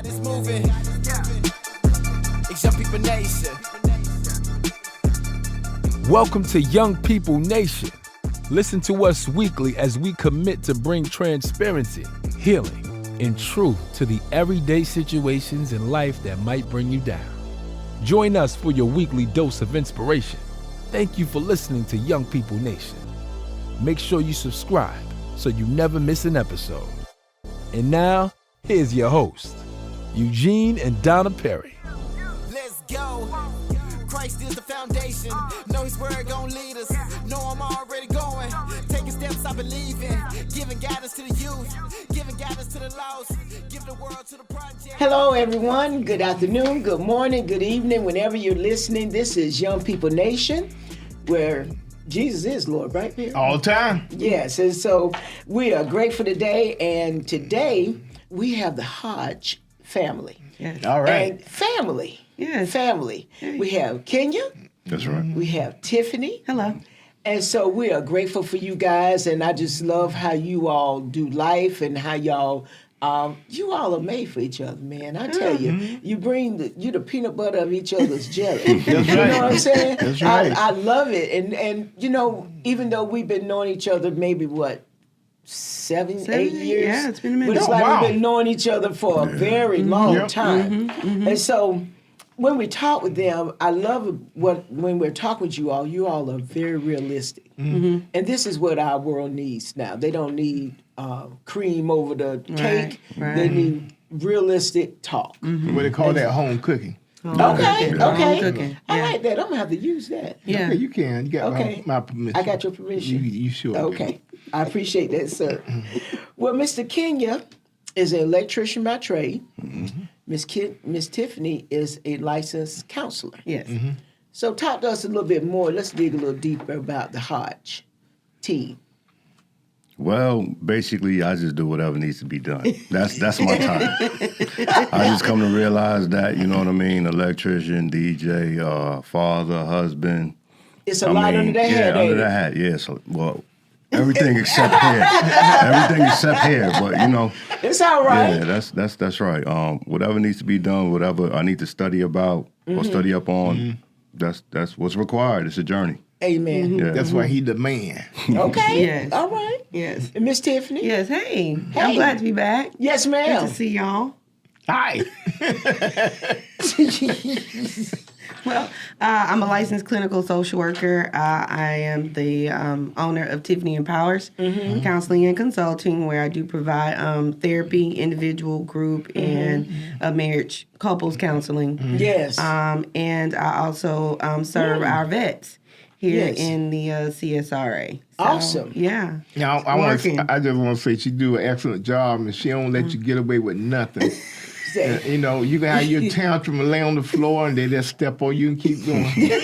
It's moving. It's Young People Nation. Welcome to Young People Nation. Listen to us weekly as we commit to bring transparency, healing, and truth to the everyday situations in life that might bring you down. Join us for your weekly dose of inspiration. Thank you for listening to Young People Nation. Make sure you subscribe so you never miss an episode. And now, here's your host, Eugene and Donna Perry. Let's go. Christ is the foundation. Know his word gon' lead us. Know I'm already going. Taking steps I believe in. Giving guidance to the youth. Giving guidance to the lost. Giving the world to the project. Hello, everyone. Good afternoon, good morning, good evening. Whenever you're listening, this is Young People Nation, where Jesus is Lord, right, Pierre? All the time. Yes, and so we are grateful today, and today we have the Hodge family. Yes. All right. And family. Yes. Family. We have Kenya. That's right. We have Tiffany. Hello. And so we are grateful for you guys, and I just love how you all do life and how y'all, you all are made for each other, man. I tell you, you bring you the peanut butter of each other's jelly. That's You right. know what I'm saying? That's right. I love it, and you know, even though we've been knowing each other maybe what. 7, 8 years. Yeah, it's been a minute. But it's Oh, like wow. we've been knowing each other for a very long Yep. time. And so when we talk with them, I love when we're talking with you all are very realistic. And this is what our world needs now. They don't need cream over the cake. right. They need realistic talk. What they call that home cooking. Okay, Home okay. cooking, I yeah. like that. I'm going to have to use that. Yeah. Okay, you can. You got Okay. my permission. I got your permission. You sure do. Okay. I appreciate that, sir. Well, Mr. Kenya is an electrician by trade. Miss Tiffany is a licensed counselor. Yes. So talk to us a little bit more. Let's dig a little deeper about the Hodge team. Well, basically, I just do whatever needs to be done. That's my time. I just come to realize that, you know what I mean? Electrician, DJ, father, husband. It's a lot under that head, Yeah, ain't under it? that hat, yeah. So, well, everything except hair. Everything except hair, but, you know. It's all right. Yeah, that's right. Whatever needs to be done, whatever I need to study about or study up on, that's what's required. It's a journey. Amen. Yeah. That's why he the man. Okay. Yes. All right. Yes. And Miss Tiffany? Yes. Hey. Hey. I'm glad to be back. Yes, Good ma'am. to see y'all. Hi. Well, I'm a licensed clinical social worker. I am the owner of Tiffany Empowers Counseling and Consulting, where I do provide therapy, individual, group, and marriage couples counseling. Yes. And I also serve our vets here Yes. in the CSRA. So, Awesome. Yeah. Now, Working. I just want to say she do an excellent job, and she don't let you get away with nothing. You know, you can have your tantrum and lay on the floor, and they just step on you and keep going. You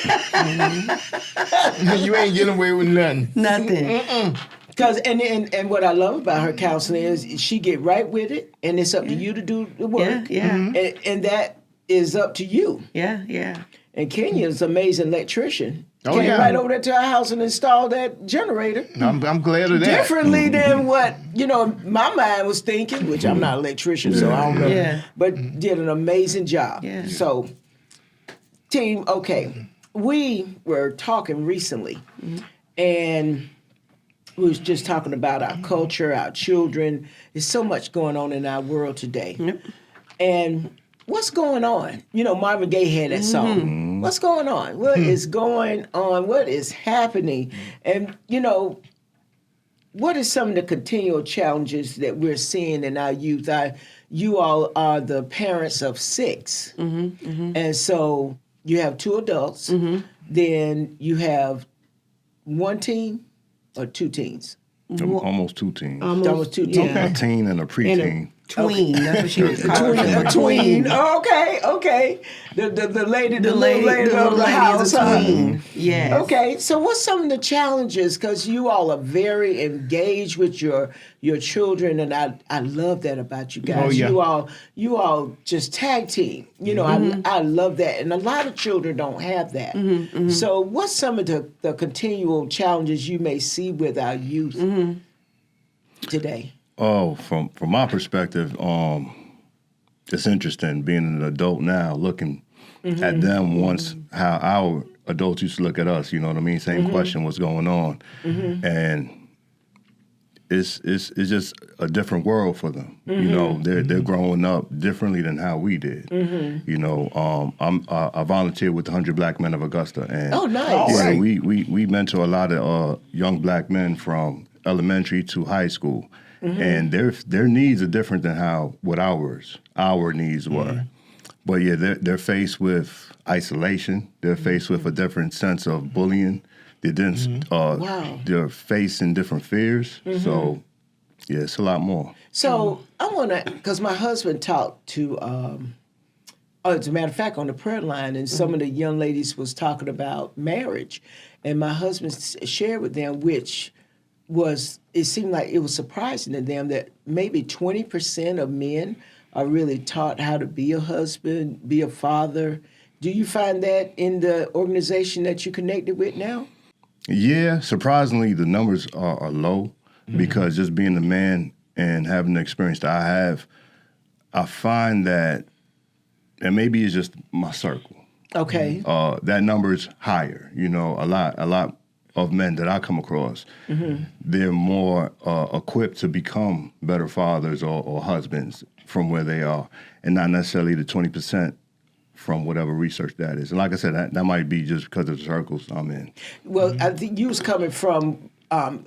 ain't getting away with nothing. Nothing. Because and what I love about her counseling is she get right with it, and it's up to you to do the work. Yeah. And that is up to you. Yeah. And Kenya's an amazing electrician. Oh, Came yeah. right over there to our house and installed that generator. I'm glad of that. Differently than what, my mind was thinking, which I'm not an electrician, so I don't know. Yeah. But did an amazing job. Yeah. So, team, okay. We were talking recently, and we was just talking about our culture, our children. There's so much going on in our world today. Yep. And what's going on? Marvin Gaye had that song. What's going on? What is going on? What is happening? And, what is some of the continual challenges that we're seeing in our youth? You all are the parents of 6. And so you have 2 adults. Then you have 1 teen or 2 teens? Almost 2 teens. Almost 2 teens. Yeah. A teen and a preteen. Tween. That's what she was calling A tween. Okay. The little lady of the house. is a tween. Yes. Okay, so what's some of the challenges? Because you all are very engaged with your children, and I love that about you guys. Oh, yeah. You all just tag team. I love that, and a lot of children don't have that. So what's some of the continual challenges you may see with our youth today? Oh, from my perspective, it's interesting being an adult now, looking at them once how our adults used to look at us. You know what I mean? Same question, what's going on, and it's just a different world for them. You know, they're growing up differently than how we did. You know, I volunteer with the 100 Black Men of Augusta, and Oh, nice. yeah, we mentor a lot of young Black men from elementary to high school, and their needs are different than what our needs were. But yeah, they're faced with isolation. They're faced with a different sense of bullying. They're facing different fears. So yeah, it's a lot more. So I want to, because my husband talked to, as a matter of fact, on the prayer line, and some of the young ladies was talking about marriage, and my husband shared with them, which was, it seemed like it was surprising to them that maybe 20% of men are really taught how to be a husband, be a father. Do you find that in the organization that you connected with now? Yeah, surprisingly, the numbers are low because just being a man and having the experience that I have, I find that, and maybe it's just my circle, Okay. that number's higher. You know, a lot of men that I come across, they're more equipped to become better fathers or husbands from where they are, and not necessarily the 20% from whatever research that is. And like I said, that might be just because of the circles I'm in. Well, I think you was coming from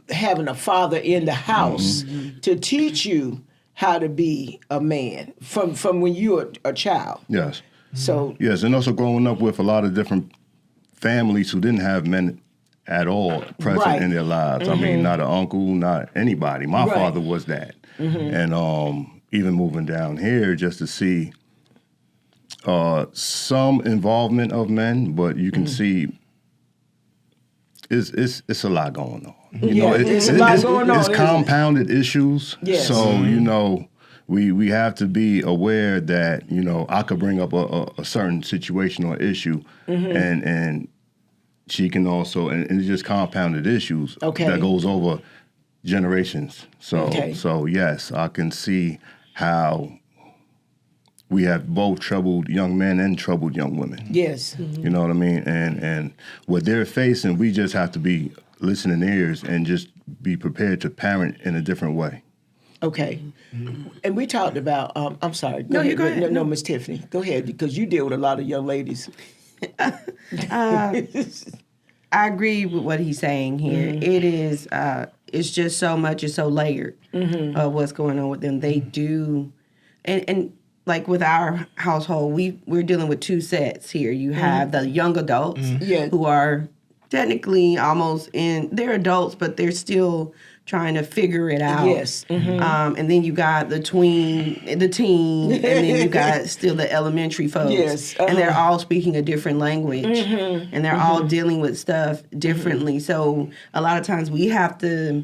having a father in the house to teach you how to be a man from when you were a child. Yes. So Yes, and also growing up with a lot of different families who didn't have men at all present Right. in their lives. I mean, not an uncle, not anybody. My Right. father was that. And even moving down here just to see some involvement of men, but you can see it's a lot going on. You know, it's a lot going on, It's isn't it? compounded issues. Yes. So, you know, we have to be aware that, you know, I could bring up a certain situation or issue and she can also, and it's just compounded issues Okay. that goes over generations. Okay. So yes, I can see how we have both troubled young men and troubled young women. yes. You know what I mean? And what they're facing, we just have to be listening ears and just be prepared to parent in a different way. Okay. And we talked about, I'm sorry. No, you go ahead. No, Miss Tiffany, go ahead, because you deal with a lot of young ladies. I agree with what he's saying here. It is, it's just so much, it's so layered of what's going on with them. They do, and like with our household, we're dealing with two sets here. You have the young adults Yeah. who are technically almost they're adults, but they're still trying to figure it out. Yes. And then you got the teen, and then you got still the elementary folks. Yes, And they're all speaking a different language. And they're all dealing with stuff differently. So a lot of times we have to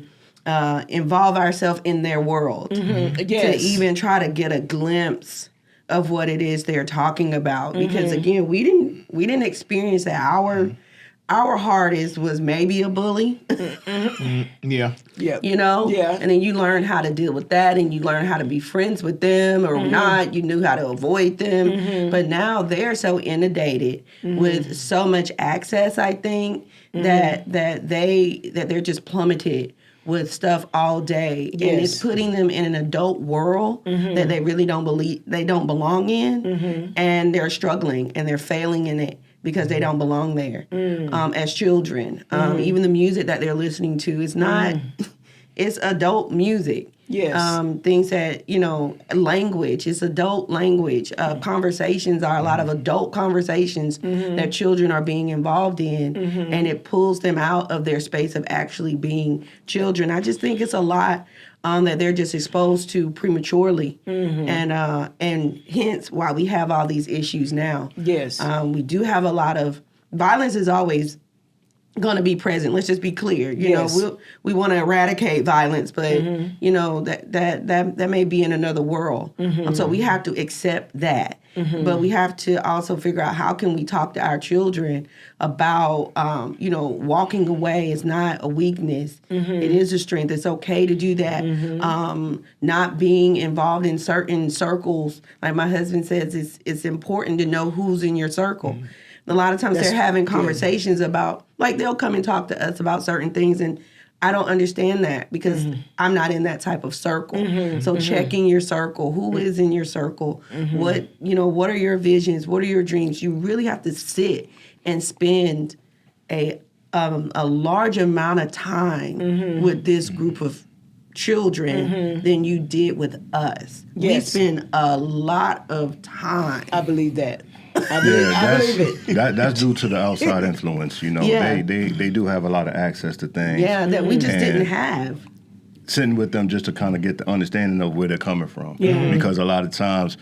involve ourselves in their world to Yes. even try to get a glimpse of what it is they're talking about. Because again, we didn't experience that. Our hardest was maybe a bully. Yeah. Yeah. You know? Yeah. And then you learn how to deal with that and you learn how to be friends with them or not. You knew how to avoid them. But now they're so inundated with so much access, I think, that they're just plummeted with stuff all day. And it's Yes. putting them in an adult world that they really don't belong in. And they're struggling and they're failing in it because they don't belong there as children. Even the music that they're listening to is not, it's adult music. Yes. Things that, language, it's adult language. Conversations are a lot of adult conversations that children are being involved in, and it pulls them out of their space of actually being children. I just think it's a lot that they're just exposed to prematurely, and hence why we have all these issues now. Yes. We do have a lot of violence is always going to be present. Let's just be clear. You Yes. know, we want to eradicate violence, but you know that may be in another world. So we have to accept that. But we have to also figure out how can we talk to our children about, you know, walking away is not a weakness. It is a strength. It's okay to do that. Not being involved in certain circles, like my husband says, it's important to know who's in your circle. A lot of times they're having conversations about, like they'll come and talk to us about certain things, and I don't understand that because I'm not in that type of circle. So checking your circle, who is in your circle, what are your visions, what are your dreams? You really have to sit and spend a large amount of time with this group of children than you did with us. Yes. We spend a lot of time. I believe that. I believe it. That's due to the outside influence. You know, Yeah. they do have a lot of access to things. Yeah, that we just didn't And have. sitting with them just to kind of get the understanding of where they're coming from. Because a lot of times,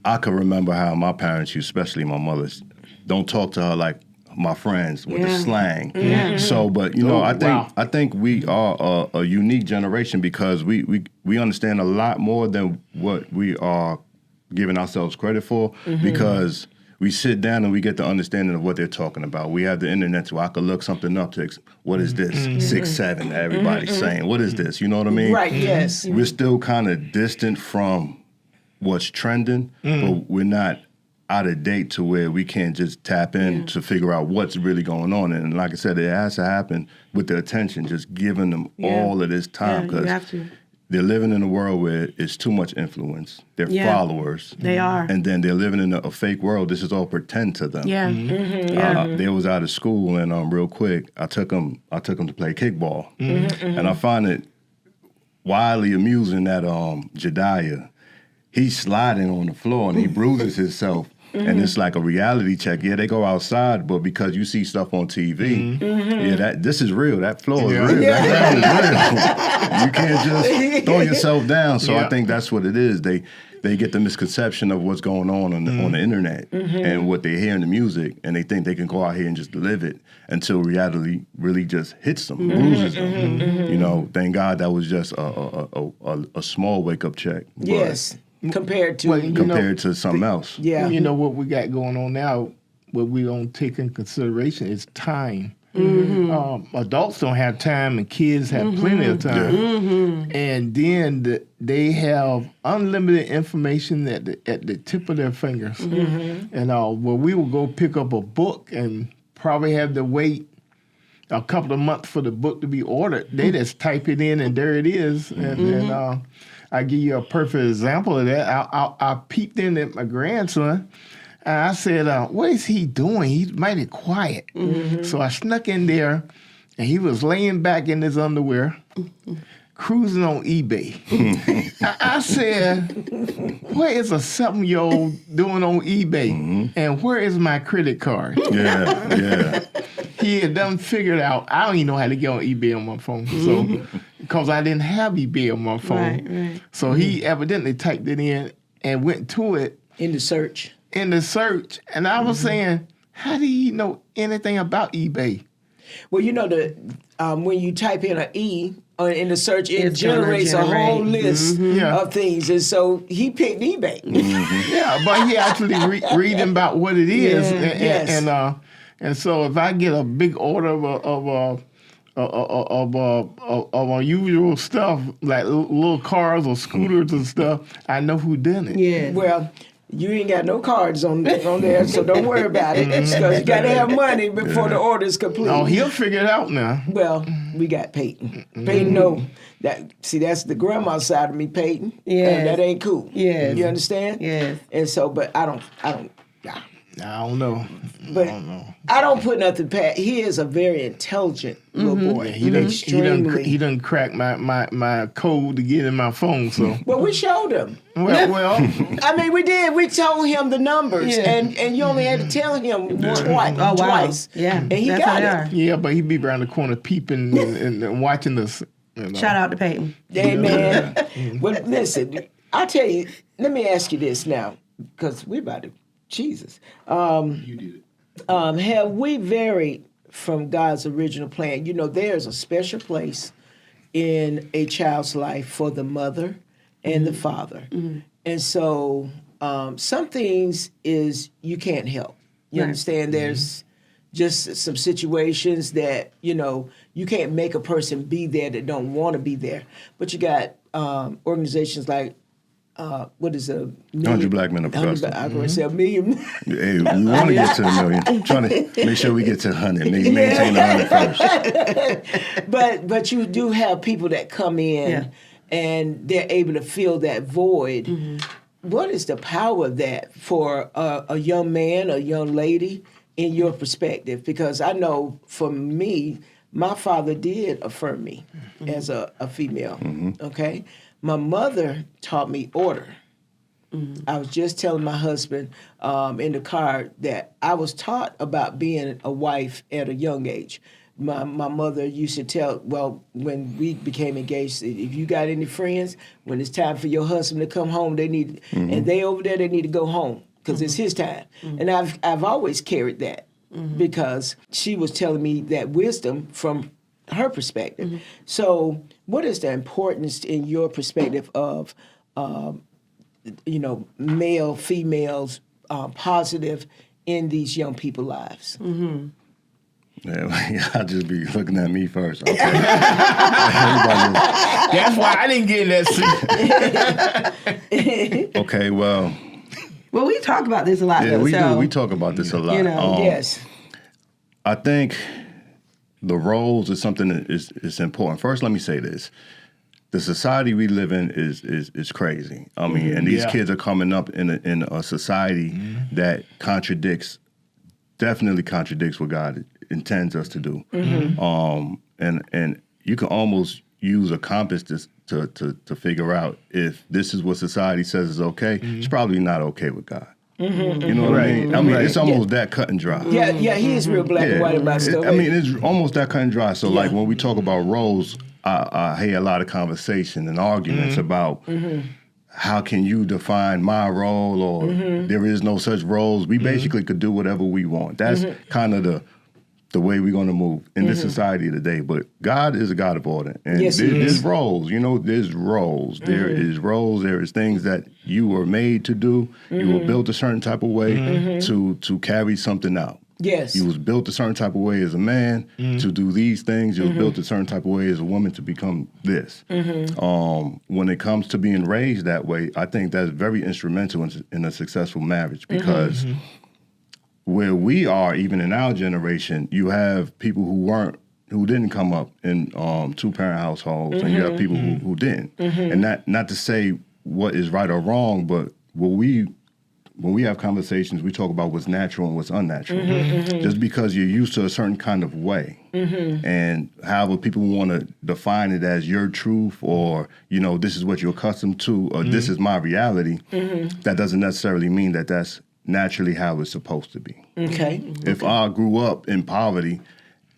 I can remember how my parents, especially my mother's, don't talk to her like my friends with the slang. So, but you know, I think we are a unique generation because we understand a lot more than what we are giving ourselves credit for because we sit down and we get the understanding of what they're talking about. We have the internet so I could look something up to, what is this? 6, 7, everybody's saying, what is this? You know what I mean? Right, yes. We're still kind of distant from what's trending, but we're not out of date to where we can't just tap in to figure out what's really going on. And like I said, it has to happen with the attention, just giving them all of this time you because have to. they're living in a world where it's too much influence. They're followers. They are. And then they're living in a fake world. This is all pretend to them. Yeah. They was out of school and real quick, I took them to play kickball. And I find it wildly amusing that Jediah, he's sliding on the floor and he bruises himself. And it's like a reality check. Yeah, they go outside, but because you see stuff on TV, this is real. That floor is real. That ground is real. You can't just throw yourself down. So I think that's what it is. They get the misconception of what's going on the internet and what they hear in the music, and they think they can go out here and just live it until reality really just hits them, bruises them. You know, thank God that was just a small wake up check. But Yes. Compared to compared to something else. Yeah. You know what we got going on now, what we don't take in consideration is time. Adults don't have time and kids have plenty of time. And then they have unlimited information at the tip of their fingers. And where we will go pick up a book and probably have to wait a couple of months for the book to be ordered. They just type it in and there it is. And I give you a perfect example of that. I peeped in at my grandson, and I said, what is he doing? He's mighty quiet. So I snuck in there, and he was laying back in his underwear, cruising on eBay. I said, what is a 7-year-old doing on eBay? And where is my credit card? Yeah. He had done figured out, I don't even know how to get on eBay on my phone. So, because I didn't have eBay on my phone. Right. So he evidently typed it in and went to it in the search. And I was saying, how do you know anything about eBay? Well, you know, when you type in an E in the search, it It's gonna generates a whole generate. list of things. And so he picked eBay. Yeah, but he actually reading about what it is. Yeah, And so if I get a big order of unusual stuff, like little cars or scooters and stuff, I know who done it. Yeah. Well, you ain't got no cards on there, so don't worry about it. Because you got to have money before the order is complete. Oh, he'll figure it out now. Well, we got Peyton. Peyton know that. See, that's the grandma side of me, Peyton. Yes. And that ain't cool. Yes. You understand? Yes. And so, but I don't. I don't know. But I don't put nothing past. He is a very intelligent little boy. He done crack my code to get in my phone. So Well, we showed him. well, I mean, we did. We told him the numbers, Yeah. and you only had to tell him twice. Oh, wow. Twice. Yeah. And he That's got how it. they yeah, but he be around the corner peeping and watching us. You know. Shout out to Peyton. Amen. Well, listen, I tell you. Let me ask you this now, because we're about to Jesus. You did it. Have we varied from God's original plan. You know, there's a special place in a child's life for the mother and the father. And so some things is you can't help. You understand? There's just some situations that, you know, you can't make a person be there that don't want to be there. But you got organizations like, what is a million? 100 Black Men of Augusta. I was going to say a million. Hey, we want to get to a million. I'm trying to make sure we get to 100. Maintain 100 first. But you do have people that come in and they're able to fill that void. What is the power of that for a young man, a young lady, in your perspective? Because I know for me, my father did affirm me as a female, okay? My mother taught me order. I was just telling my husband in the car that I was taught about being a wife at a young age. My mother used to tell, well, when we became engaged, if you got any friends, when it's time for your husband to come home, they need, and they over there, they need to go home because it's his time. And I've always carried that because she was telling me that wisdom from her perspective. So what is the importance in your perspective of, you know, male, females, positive in these young people's lives? Yeah, I'll just be looking at me first. Okay. That's why I didn't get in that seat. Okay, well. Well, we talk about this a lot, Yeah, though. we so, do. We talk about this a lot. You know, Yes. I think the roles is something that is important. First, let me say this. The society we live in is crazy. I mean, and these kids are coming up in a society that definitely contradicts what God intends us to do. And you can almost use a compass to figure out if this is what society says is okay. It's probably not okay with God. You know what I mean? I mean, it's almost that cut and dry. Yeah, he is real black and white about stuff. I mean, it's almost that cut and dry. So, like, when we talk about roles, I hear a lot of conversation and arguments about how can you define my role or there is no such roles. We basically could do whatever we want. That's kind of the way we're going to move in this society today. But God is a God of order. And there's roles, you know, there's roles. There is roles. There is things that you were made to do. You were built a certain type of way to carry something out. Yes. You was built a certain type of way as a man to do these things. You was built a certain type of way as a woman to become this. When it comes to being raised that way, I think that's very instrumental in a successful marriage because where we are, even in our generation, you have people who didn't come up in two-parent households, and you have people who didn't. And not to say what is right or wrong, but when we have conversations, we talk about what's natural and what's unnatural. Just because you're used to a certain kind of way, and however people want to define it as your truth, or you know, this is what you're accustomed to, or this is my reality, that doesn't necessarily mean that that's naturally how it's supposed to be. Okay. If I grew up in poverty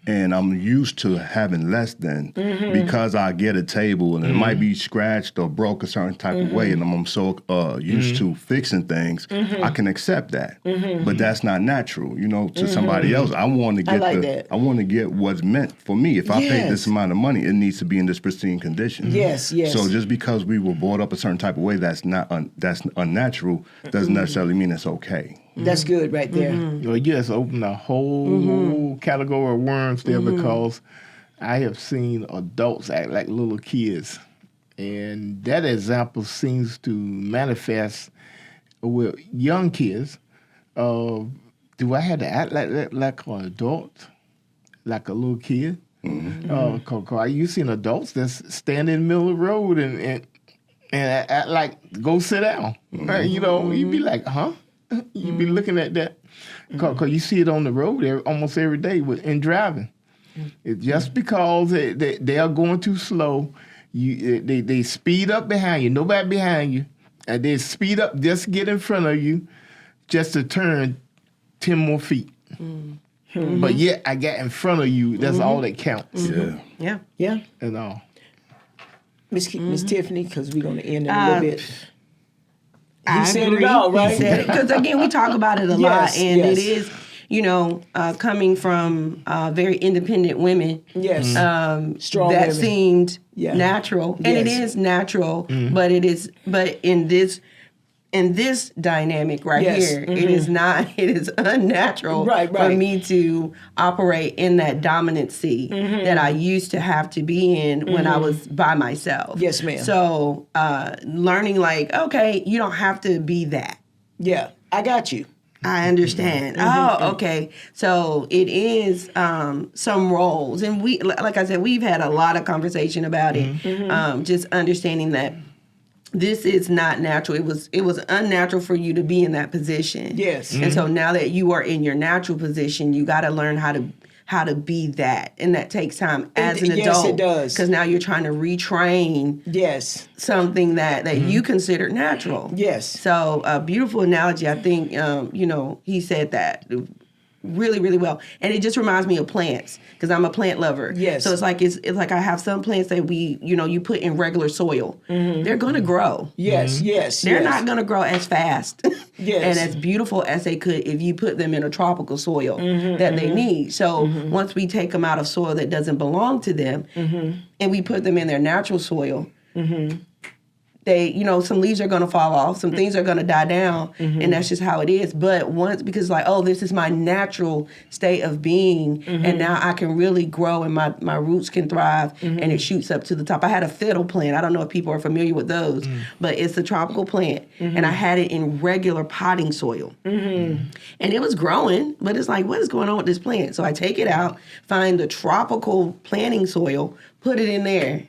and I'm used to having less than because I get a table and it might be scratched or broke a certain type of way, and I'm so used to fixing things, I can accept that. But that's not natural, you know, to somebody else. I want to get I want to get what's meant for me. If I pay this amount of money, it needs to be in this pristine condition. Yes. So just because we were brought up a certain type of way that's not that's unnatural doesn't necessarily mean it's okay. That's good right there. Well, you just opened a whole category of worms there because I have seen adults act like little kids. And that example seems to manifest with young kids. Do I have to act like an adult, like a little kid? Cause you seen adults that's standing in the middle of the road and act like, go sit down. You know, you'd be like, huh? You be looking at that because you see it on the road almost every day in driving. It's just because they are going too slow, they speed up behind you, nobody behind you, and they speed up just to get in front of you just to turn 10 more feet. But yet I got in front of you, that's all that counts. Yeah. And all. Miss Tiffany, because we're going to end in a little bit. I said agree. it all, right? Because again, we talk about it a lot, and coming from very independent women, Yes. Strong that women. seemed Yeah. natural, and it Yes. is natural, but in this dynamic right Yes. here, it is not. It is unnatural Right, for right. me to operate in that dominancy that I used to have to be in when I was by myself. Yes, ma'am. So learning, like, okay, you don't have to be that. Yeah, I got you. I understand. Oh, okay. So it is some roles, and we, like I said, we've had a lot of conversation about it. Just understanding that this is not natural. It was unnatural for you to be in that position. Yes. And so now that you are in your natural position, you got to learn how to be that, and that takes time as an adult. Yes, it does. Because now you're trying to retrain Yes. something that you consider natural. Yes. So a beautiful analogy. I think he said that really, really well, and it just reminds me of plants because I'm a plant lover. Yes. So it's like I have some plants that you put in regular soil. They're gonna grow. Yes. Yes. They're yes. not gonna grow as fast Yes. and as beautiful as they could if you put them in a tropical soil that they need. So once we take them out of soil that doesn't belong to them, and we put them in their natural soil, they, some leaves are going to fall off, some things are going to die down, and that's just how it is. But because this is my natural state of being, and now I can really grow and my roots can thrive, and it shoots up to the top. I had a fiddle plant. I don't know if people are familiar with those, but it's a tropical plant, and I had it in regular potting soil. And it was growing, but it's like, what is going on with this plant? So I take it out, find the tropical planting soil, put it in there.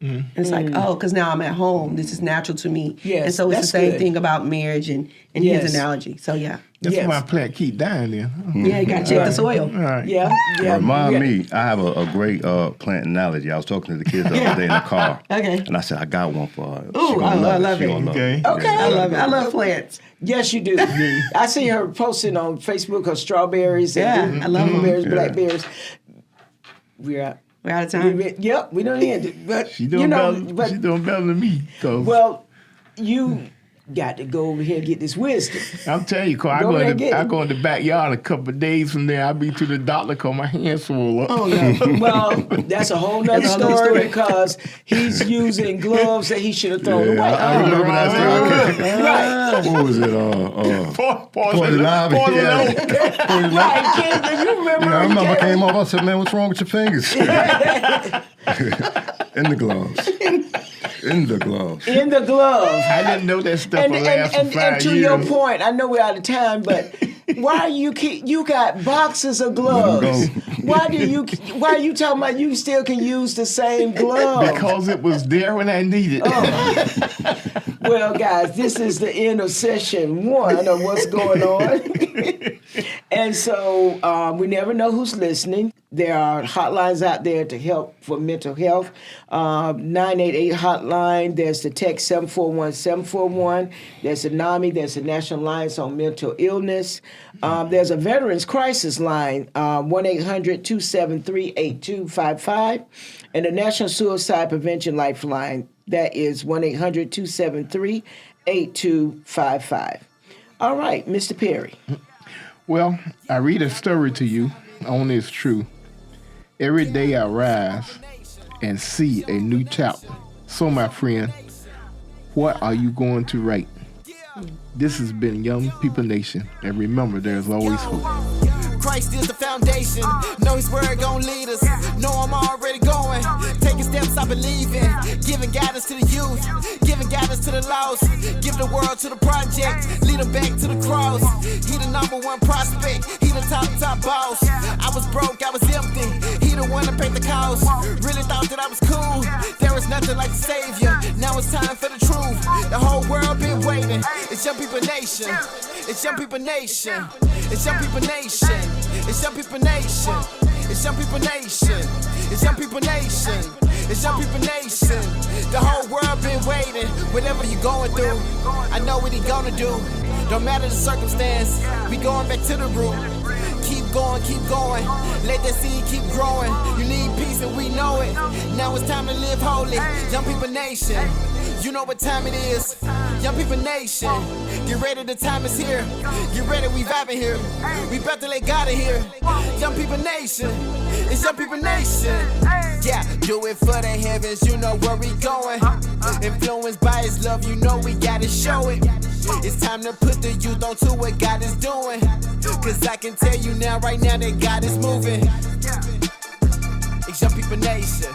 And it's like, because now I'm at home. This is natural to me. Yes, and so it's the that's same good. thing about marriage and Yes. his analogy. So yeah. That's Yes. why plant keep dying then. Yeah, you got to check the soil. All right. Yeah. Yeah. Remind me, I have a great plant analogy. I was talking to the kids the other day in the car. Okay. And I said, I got one for her. Ooh, She gonna I love She it. gonna love Okay. it. Okay. I love it. I love plants. Yes, you do. I see her posting on Facebook of strawberries Yeah, and I love 'em. blueberries, Yeah. blackberries. We're out. We're out of time. Yep, we don't end it. But She doing better. better. She doing better than me. 'Cause Well, you got to go over here and get this wisdom. I'm telling you, cause Go ahead and get I it. go in the backyard a couple of days from there. I'll be to the doctor cause my hands swole up. Oh yeah. Well, that's a whole nother That's a whole nother story story. because he's using gloves that he should have thrown away. I remember that story. Right. What was it? Poison ivy. Yeah. Right, kid, do you remember? Yeah, I remember I Karen? came up, I said, man, what's wrong with your fingers? In the gloves. In the gloves. In the glove. I didn't know that stuff would last for 5 and to years. your point, I know we're out of time, but why you got boxes of gloves? Why are you talking about you still can use the same glove? Because it was there when I needed it. Well, guys, this is the end of session 1 of what's going on. And so we never know who's listening. There are hotlines out there to help for mental health. 988 hotline. There's the text 741-741. There's the NAMI. There's the National Alliance on Mental Illness. There's a Veterans Crisis line, 1-800-273-8255. And the National Suicide Prevention Lifeline. That is 1-800-273-8255. All right, Mr. Perry. Well, I read a story to you, only it's true. Every day I rise and see a new chapter. So, my friend, what are you going to write? This has been Young People Nation, and remember, there's always hope. Christ is the foundation. Know his word gon' lead us. Know I'm already going. Taking steps I believe in. Giving guidance to the youth. Giving guidance to the lost. Give the world to the project. Lead them back to the cross. He the #1 prospect. He the top boss. I was broke, I was empty. He the one that paid the cost. Really thought that I was cool. There was nothing like the savior. Now it's time for the truth. The whole world been waiting. It's Young People Nation. It's Young People Nation. It's Young People Nation. It's Young People Nation. It's Young People Nation. It's Young People Nation. It's Young People Nation. The whole world been waiting. Whatever you going through, I know what he gonna do. Don't matter the circumstance, we going back to the root. Keep going, let that seed keep growing. You need peace and we know it. Now it's time to live holy. Young People Nation, you know what time it is. Young People Nation, get ready, the time is here. Get ready, we vibing here. We about to let God in here. Young People Nation, it's Young People Nation. Yeah, do it for the heavens, you know where we going. Influenced by His love, you know we gotta show it. It's time to put the youth on to what God is doing. Cause I can tell you now, right now, that God is moving. It's Young People Nation.